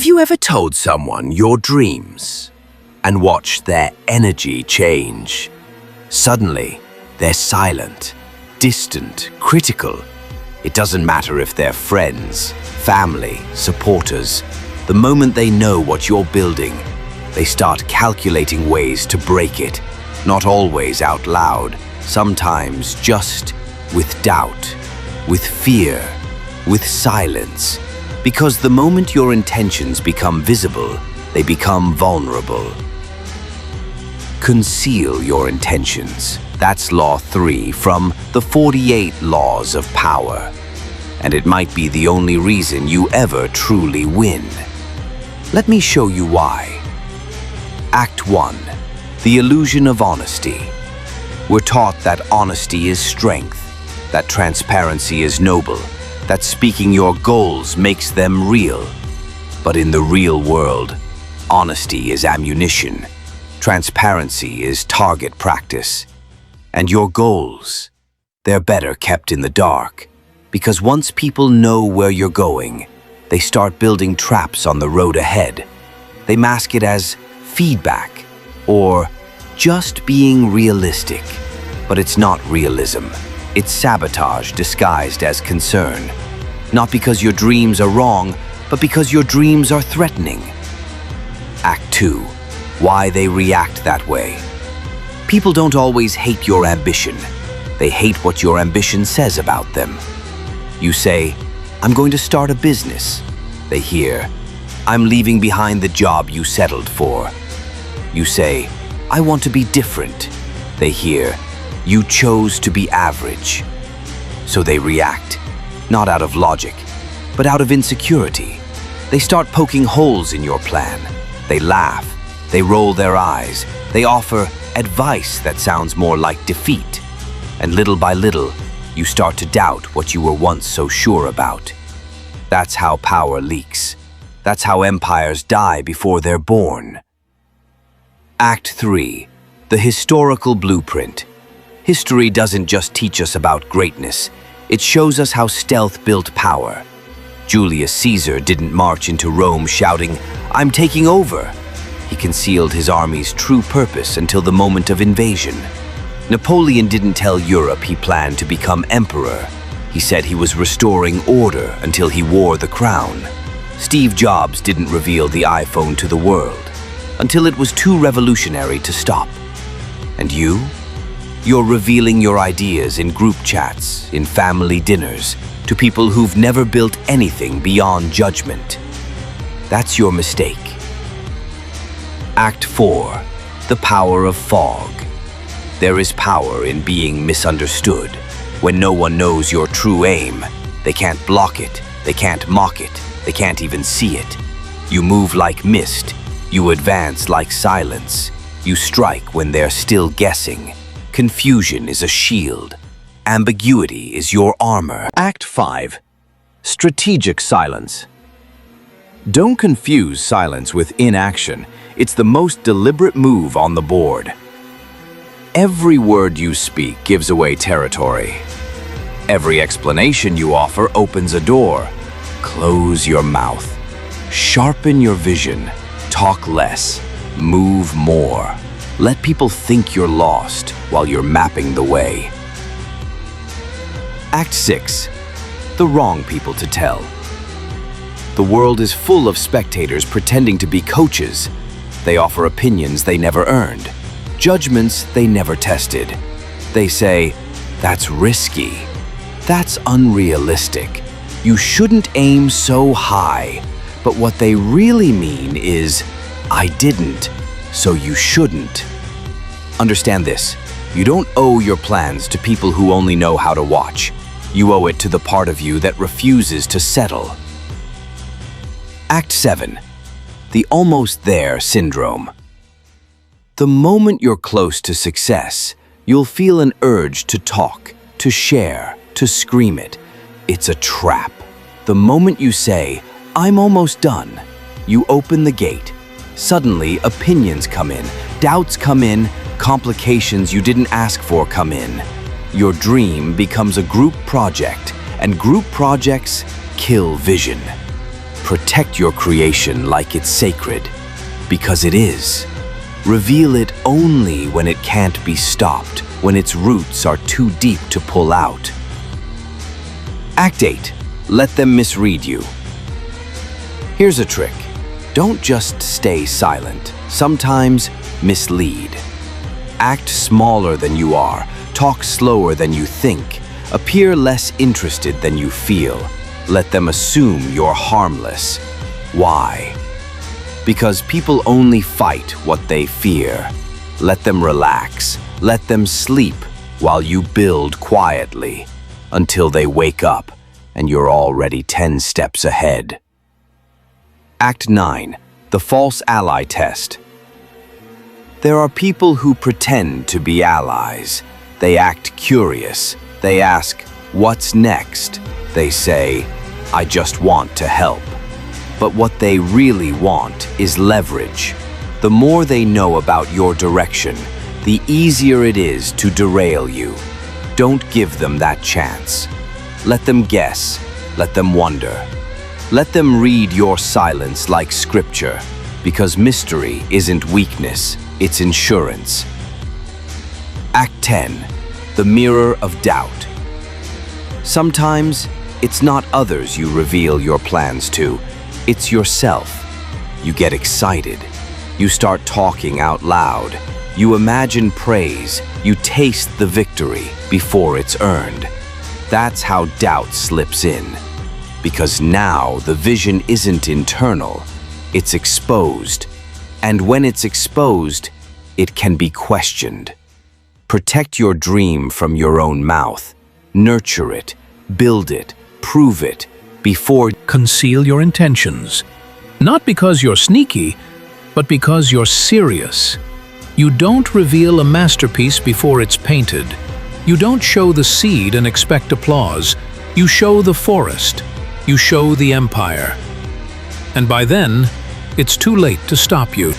Have you ever told someone your dreams and watched their energy change? Suddenly, they're silent, distant, critical. It doesn't matter if they're friends, family, supporters. The moment they know what you're building, they start calculating ways to break it. Not always out loud, sometimes just with doubt, with fear, with silence. Because the moment your intentions become visible, they become vulnerable. Conceal your intentions. That's Law 3 from the 48 Laws of Power. And it might be the only reason you ever truly win. Let me show you why. Act 1. The illusion of honesty. We're taught that honesty is strength, that transparency is noble, that speaking your goals makes them real. But in the real world, honesty is ammunition. Transparency is target practice. And your goals, they're better kept in the dark. Because once people know where you're going, they start building traps on the road ahead. They mask it as feedback or just being realistic. But it's not realism. It's sabotage disguised as concern. Not because your dreams are wrong, but because your dreams are threatening. Act 2. Why they react that way. People don't always hate your ambition. They hate what your ambition says about them. You say, "I'm going to start a business." They hear, "I'm leaving behind the job you settled for." You say, "I want to be different." They hear, "You chose to be average." So they react, not out of logic, but out of insecurity. They start poking holes in your plan. They laugh, they roll their eyes, they offer advice that sounds more like defeat. And little by little, you start to doubt what you were once so sure about. That's how power leaks. That's how empires die before they're born. Act 3. The historical blueprint. History doesn't just teach us about greatness, it shows us how stealth built power. Julius Caesar didn't march into Rome shouting, "I'm taking over." He concealed his army's true purpose until the moment of invasion. Napoleon didn't tell Europe he planned to become emperor. He said he was restoring order until he wore the crown. Steve Jobs didn't reveal the iPhone to the world until it was too revolutionary to stop. And you? You're revealing your ideas in group chats, in family dinners, to people who've never built anything beyond judgment. That's your mistake. Act 4. The power of fog. There is power in being misunderstood. When no one knows your true aim, they can't block it, they can't mock it, they can't even see it. You move like mist, you advance like silence, you strike when they're still guessing. Confusion is a shield. Ambiguity is your armor. Act 5. Strategic silence. Don't confuse silence with inaction. It's the most deliberate move on the board. Every word you speak gives away territory. Every explanation you offer opens a door. Close your mouth. Sharpen your vision. Talk less. Move more. Let people think you're lost while you're mapping the way. Act 6. The wrong people to tell. The world is full of spectators pretending to be coaches. They offer opinions they never earned, judgments they never tested. They say, "That's risky. That's unrealistic. You shouldn't aim so high." But what they really mean is, "I didn't, so you shouldn't." Understand this. You don't owe your plans to people who only know how to watch. You owe it to the part of you that refuses to settle. Act 7. The almost there syndrome. The moment you're close to success, you'll feel an urge to talk, to share, to scream it. It's a trap. The moment you say, "I'm almost done," you open the gate. Suddenly, opinions come in, doubts come in, complications you didn't ask for come in. Your dream becomes a group project, and group projects kill vision. protect your creation like it's sacred, because it is. Reveal it only when it can't be stopped, when its roots are too deep to pull out. Act 8. Let them misread you. Here's a trick. Don't just stay silent. Sometimes mislead. Act smaller than you are. Talk slower than you think. Appear less interested than you feel. Let them assume you're harmless. Why? Because people only fight what they fear. Let them relax. Let them sleep while you build quietly until they wake up and you're already 10 steps ahead. Act 9. The false ally test. There are people who pretend to be allies. They act curious. They ask, "What's next?" They say, "I just want to help." But what they really want is leverage. The more they know about your direction, the easier it is to derail you. Don't give them that chance. Let them guess. Let them wonder. Let them read your silence like scripture, because mystery isn't weakness, it's insurance. Act 10. The mirror of doubt. Sometimes it's not others you reveal your plans to, it's yourself. You get excited. You start talking out loud. You imagine praise. You taste the victory before it's earned. That's how doubt slips in. Because now the vision isn't internal, it's exposed. And when it's exposed, it can be questioned. Protect your dream from your own mouth. Nurture it, build it, prove it, before Conceal your intentions. Not because you're sneaky, but because you're serious. You don't reveal a masterpiece before it's painted. You don't show the seed and expect applause. You show the forest. You show the empire. And by then, it's too late to stop you.